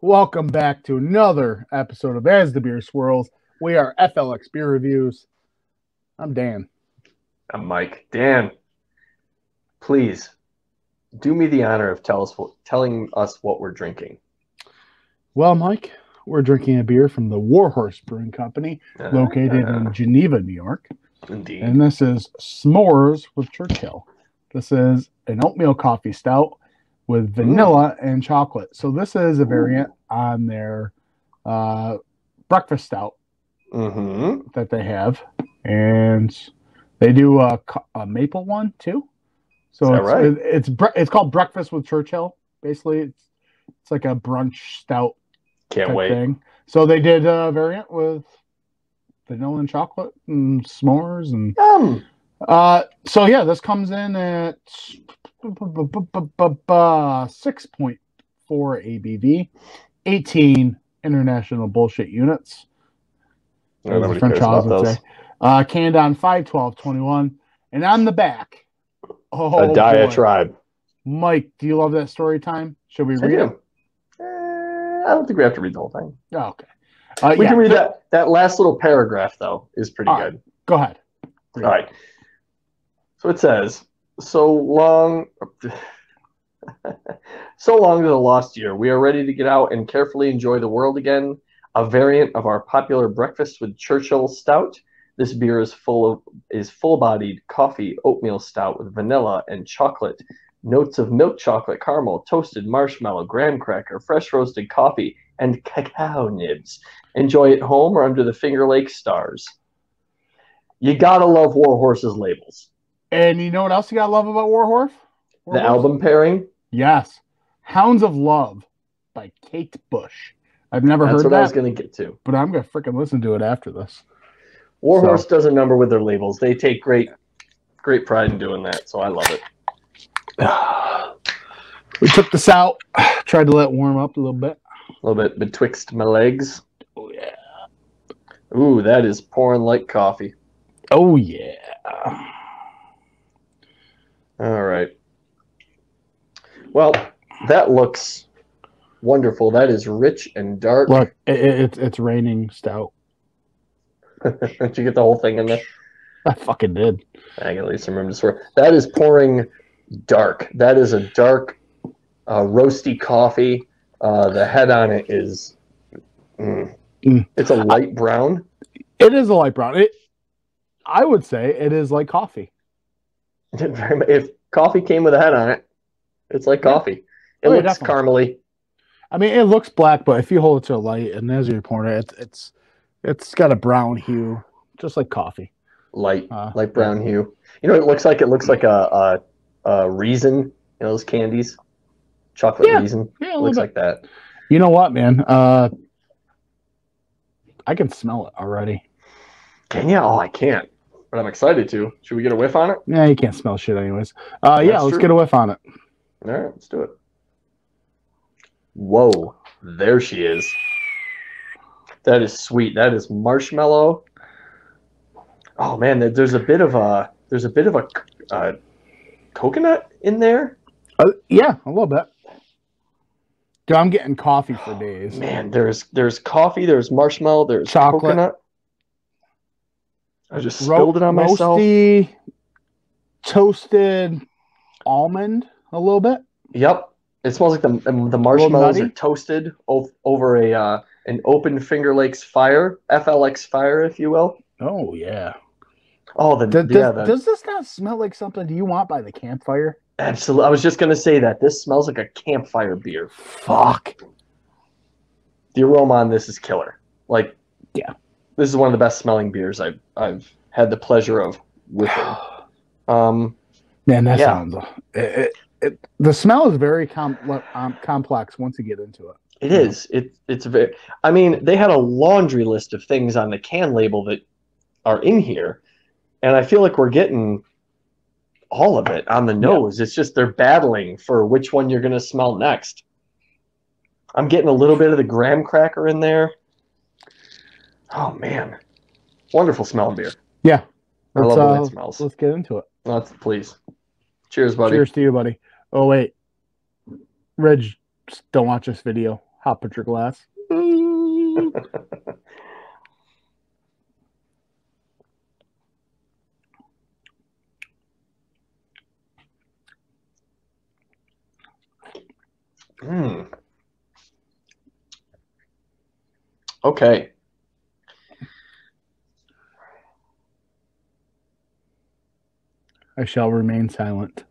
Welcome back to another episode of As the Beer Swirls. We are FLX Beer Reviews. I'm Dan. I'm Mike. Dan, please do me the honor of telling us what we're drinking. Well, Mike, we're drinking a beer from the Warhorse Brewing Company, located in Geneva, New York. Indeed. And this is S'mores with Churchill. This is an oatmeal coffee stout with vanilla and chocolate. So this is a variant on their breakfast stout that they have. And they do a maple one too. So it's called Breakfast with Churchill. Basically, it's like a brunch stout. Can't wait. Thing. So they did a variant with vanilla and chocolate and s'mores and so yeah, this comes in at 6.4 ABV, 18 international bullshit units. As the French would say. Canned on 5/12/21, and on the back, a diatribe. Mike, do you love that story time? Should we read it? I don't think we have to read the whole thing. Oh, okay. We can read that last little paragraph, though, is pretty good. Go ahead. All right. So it says, so long to the lost year. We are ready to get out and carefully enjoy the world again. A variant of our popular Breakfast with Churchill stout. This beer is full-bodied coffee oatmeal stout with vanilla and chocolate. Notes of milk chocolate, caramel, toasted marshmallow, graham cracker, fresh roasted coffee, and cacao nibs. Enjoy at home or under the Finger Lakes stars. You gotta love Warhorse's labels. And you know what else you gotta love about Warhorse? The album pairing? Yes. Hounds of Love by Kate Bush. I've never heard that. That's what I was going to get to. But I'm going to freaking listen to it after this. Warhorse does a number with their labels. They take great pride in doing that, so I love it. We took this out, tried to let it warm up a little bit. A little bit betwixt my legs. Oh, yeah. Ooh, that is pouring like coffee. Oh, yeah. All right. Well, that looks wonderful. That is rich and dark. Look, it's raining stout. Did you get the whole thing in there? I fucking did. I got to leave some room to swear. That is pouring dark. That is a dark, roasty coffee. The head on it is, it's a light brown. It is a light brown. I would say it is like coffee. If coffee came with a head on it, it's like coffee. It looks caramely. I mean, it looks black, but if you hold it to a light and as you're pouring it, it's got a brown hue, just like coffee. Light brown hue. You know, it looks like a raisin. You know those candies, chocolate raisin. Yeah, it looks like that. You know what, man? I can smell it already. Can you? Oh, I can't. But I'm excited to. Should we get a whiff on it? Yeah, you can't smell shit anyways. Let's get a whiff on it. All right, let's do it. Whoa, there she is. That is sweet. That is marshmallow. Oh man, there's a bit of a coconut in there. Yeah, a little bit. Dude, I'm getting coffee for days. Man, there's coffee, there's marshmallow, there's chocolate. Coconut. I just spilled it on myself. Roasty, toasted almond a little bit. Yep. It smells like the marshmallows are toasted over an open Finger Lakes fire, FLX fire, if you will. Oh, yeah. Oh, does this not smell like something you want by the campfire? Absolutely. I was just going to say that. This smells like a campfire beer. Fuck. The aroma on this is killer. Like, yeah. This is one of the best smelling beers I've had the pleasure of whiffing. Man, that sounds... the smell is very complex once you get into it. It is. It's very... I mean, they had a laundry list of things on the can label that are in here, and I feel like we're getting all of it on the nose. It's just they're battling for which one you're going to smell next. I'm getting a little bit of the graham cracker in there. Oh, man. Wonderful smelling beer. Yeah. I love the way it smells. Let's get into it. Please. Cheers, buddy. Cheers to you, buddy. Oh, wait. Reg, don't watch this video. Hot picture glass. Okay. I shall remain silent.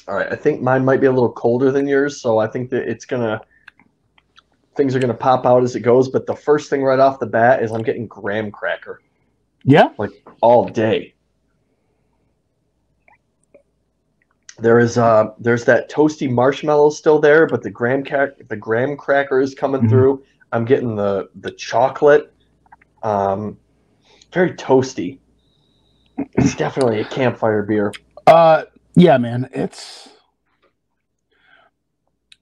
All right. I think mine might be a little colder than yours, so I think that things are gonna pop out as it goes. But the first thing right off the bat is I'm getting graham cracker. Yeah. Like all day. There's that toasty marshmallow still there, but the graham cracker is coming through. I'm getting the chocolate. Very toasty. It's definitely a campfire beer. Yeah, man. It's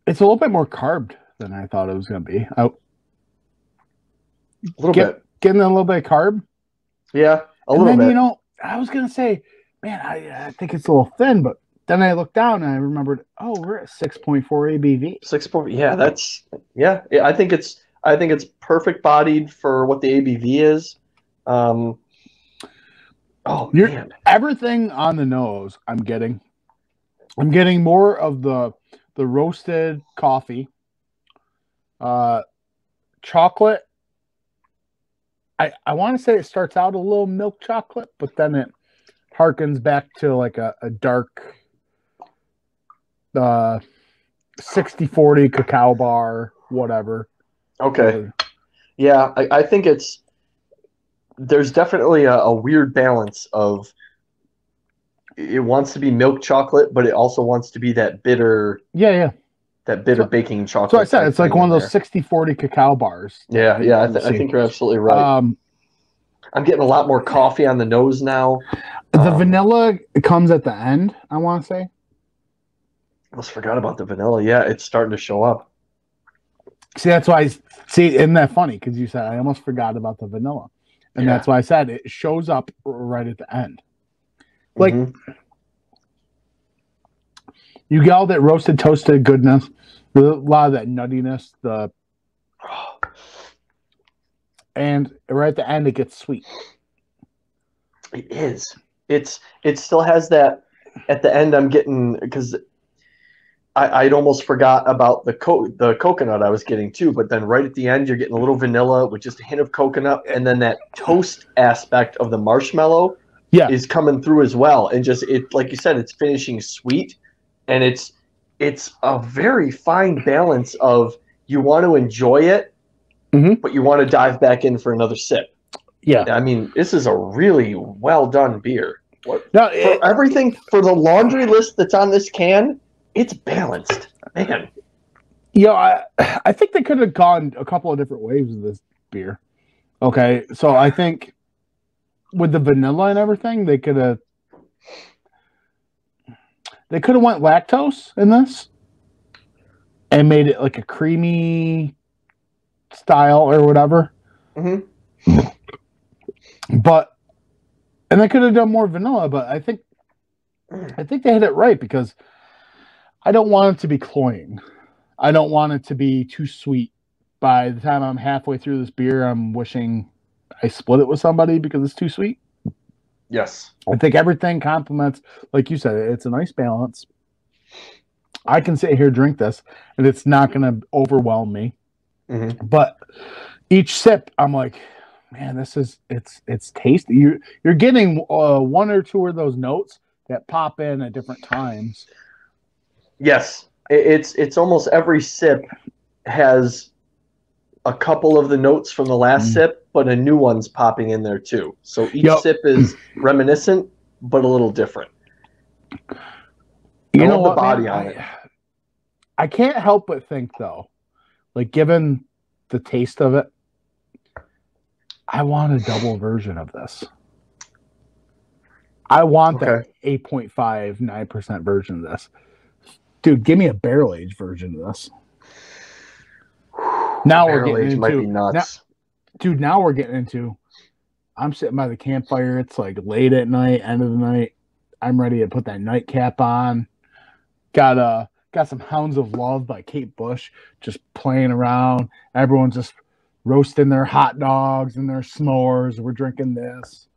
a little bit more carb than I thought it was gonna be. A little bit. Getting a little bit of carb. Yeah, a little bit. You know, I was gonna say, man, I think it's a little thin, but then I looked down and I remembered, oh, we're at 6.4 ABV. 6.4. Yeah, that's I think it's perfect bodied for what the ABV is. Man, everything on the nose. I'm getting more of the roasted coffee, chocolate. I want to say it starts out a little milk chocolate, but then it harkens back to like a dark 60-40 cacao bar, whatever. Okay. Yeah, I think there's definitely a weird balance of it wants to be milk chocolate, but it also wants to be that bitter. Yeah. That bitter baking chocolate. So I said it's like one of those 60-40 cacao bars. Yeah. I think you're absolutely right. I'm getting a lot more coffee on the nose now. The vanilla comes at the end, I want to say. I almost forgot about the vanilla. Yeah, it's starting to show up. See, that's why isn't that funny? Because you said I almost forgot about the vanilla. And that's why I said it shows up right at the end. Like, you get all that roasted, toasted goodness, a lot of that nuttiness, and right at the end, it gets sweet. It is. It still has that at the end. I'm getting, because I'd almost forgot about the coconut I was getting too, but then right at the end, you're getting a little vanilla with just a hint of coconut, and then that toast aspect of the marshmallow is coming through as well. And just like you said, it's finishing sweet, and it's a very fine balance of you want to enjoy it, but you want to dive back in for another sip. Yeah, I mean, this is a really well done beer. For the laundry list that's on this can, it's balanced, man. Yeah, I think they could have gone a couple of different ways with this beer. Okay, so I think with the vanilla and everything, they could have went lactose in this and made it like a creamy style or whatever. But they could have done more vanilla, but I think they hit it right, because I don't want it to be cloying. I don't want it to be too sweet. By the time I'm halfway through this beer, I'm wishing I split it with somebody because it's too sweet. Yes. I think everything complements, like you said, it's a nice balance. I can sit here, drink this, and it's not going to overwhelm me. But each sip, I'm like, man, it's tasty. You're getting one or two of those notes that pop in at different times. Yes, it's almost every sip has a couple of the notes from the last sip, but a new one's popping in there too. So each sip is reminiscent, but a little different. You know what, the body on it. I can't help but think, though, like, given the taste of it, I want a double version of this. I want that 8.5, 9% version of this. Dude, give me a barrel age version of this. Now we're getting into, might be nuts. Now we're getting into, I'm sitting by the campfire. It's like late at night, end of the night. I'm ready to put that nightcap on. Got Got some Hounds of Love by Kate Bush just playing around. Everyone's just roasting their hot dogs and their s'mores. We're drinking this.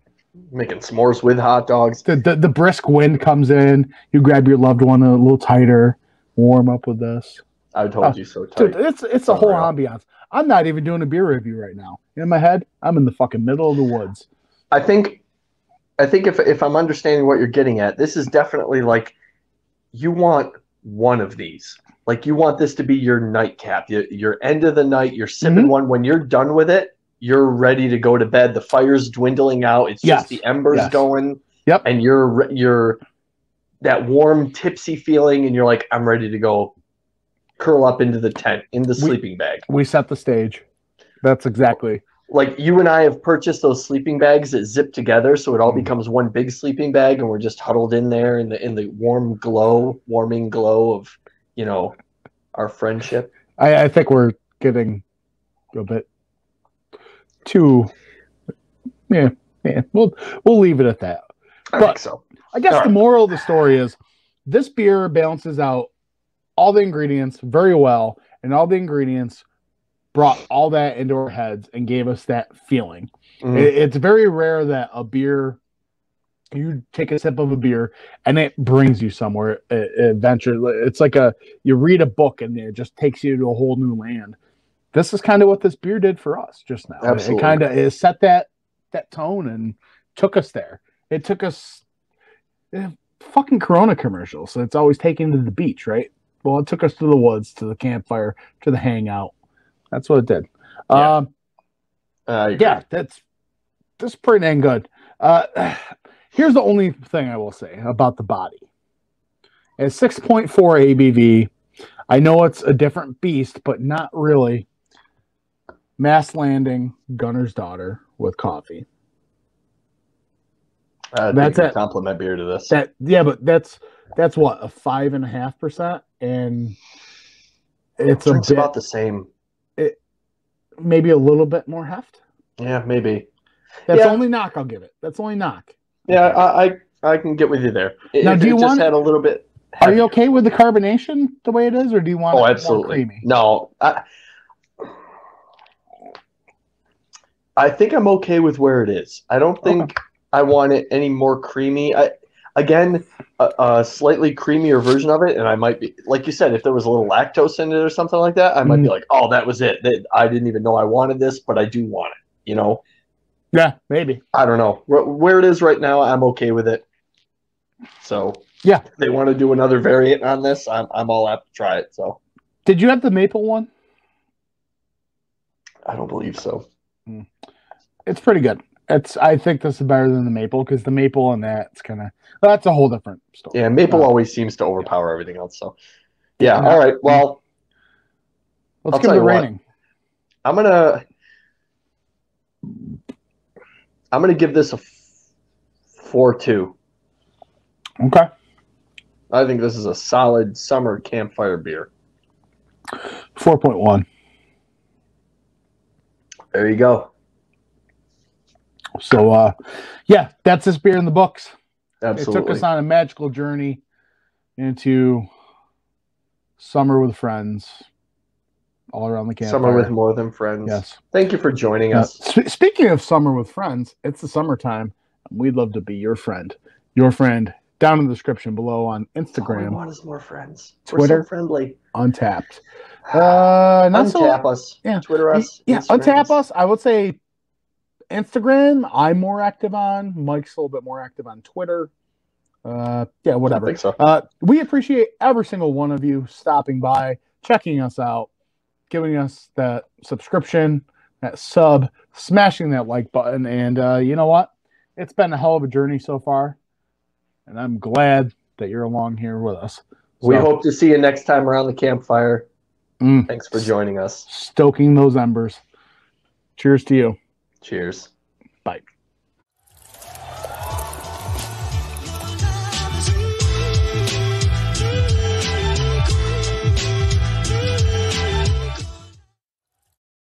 Making s'mores with hot dogs. The brisk wind comes in. You grab your loved one a little tighter. Warm up with this. I told you so tight. Dude, it's a whole ambiance. I'm not even doing a beer review right now. In my head, I'm in the fucking middle of the woods. I think if I'm understanding what you're getting at, this is definitely like you want one of these. Like you want this to be your nightcap, your end of the night. You're sipping one. When you're done with it, you're ready to go to bed. The fire's dwindling out. It's just the embers going. Yep. And you're that warm, tipsy feeling, and you're like, I'm ready to go curl up into the tent, in the sleeping bag. We set the stage. That's exactly. Like you and I have purchased those sleeping bags that zip together, so it all becomes one big sleeping bag, and we're just huddled in there in the warming glow of, you know, our friendship. I think we're getting a bit too. Yeah. We'll leave it at that. I think so. I guess the moral of the story is this beer balances out all the ingredients very well, and all the ingredients brought all that into our heads and gave us that feeling. It's very rare that a beer, you take a sip of a beer and it brings you somewhere, adventure. It's like you read a book and it just takes you to a whole new land. This is kind of what this beer did for us just now. Absolutely. It kind of set that tone and took us there. It took us fucking Corona commercials. So it's always taken to the beach, right? Well, it took us to the woods, to the campfire, to the hangout. That's what it did. Yeah, that's pretty dang good. Here's the only thing I will say about the body. It's 6.4 ABV. I know it's a different beast, but not really. Mass Landing, Gunner's Daughter with coffee. That's a compliment beer to this. But that's what, a 5.5%, and it's about the same. Maybe a little bit more heft. Yeah, maybe. That's the only knock I'll give it. That's the only knock. Yeah, I can get with you there. Now, do you just had a little bit heavier. Are you okay with the carbonation the way it is, or do you want it absolutely more creamy? No, I think I'm okay with where it is. I don't think I want it any more creamy. Again, a slightly creamier version of it, and I might be, like you said, if there was a little lactose in it or something like that, I might be like, oh, that was it. I didn't even know I wanted this, but I do want it, you know? Yeah, maybe. I don't know. Where it is right now, I'm okay with it. So, yeah, if they want to do another variant on this, I'm all apt to try it. So, did you have the maple one? I don't believe so. It's pretty good. I think this is better than the maple, because the maple and that's a whole different story. Yeah, maple always seems to overpower everything else. So, yeah. All right. Well, let's give it a rating. I'm gonna give this a 4.2. Okay. I think this is a solid summer campfire beer. 4.1. There you go. So, yeah, that's this beer in the books. Absolutely. It took us on a magical journey into summer with friends all around the campfire. Summer with more than friends. Yes. Thank you for joining us. Speaking of summer with friends, it's the summertime. We'd love to be your friend. Your friend. Down in the description below on Instagram. All we want is more friends. Twitter. We're so friendly. Untappd. Untap us. Yeah. Twitter us. Yeah, Untap us. I would say Instagram, I'm more active on. Mike's a little bit more active on Twitter. Yeah, whatever. I think so. We appreciate every single one of you stopping by, checking us out, giving us that subscription, that sub, smashing that like button. And you know what? It's been a hell of a journey so far. And I'm glad that you're along here with us. So, we hope to see you next time around the campfire. Thanks for joining us. Stoking those embers. Cheers to you. Cheers. Bye.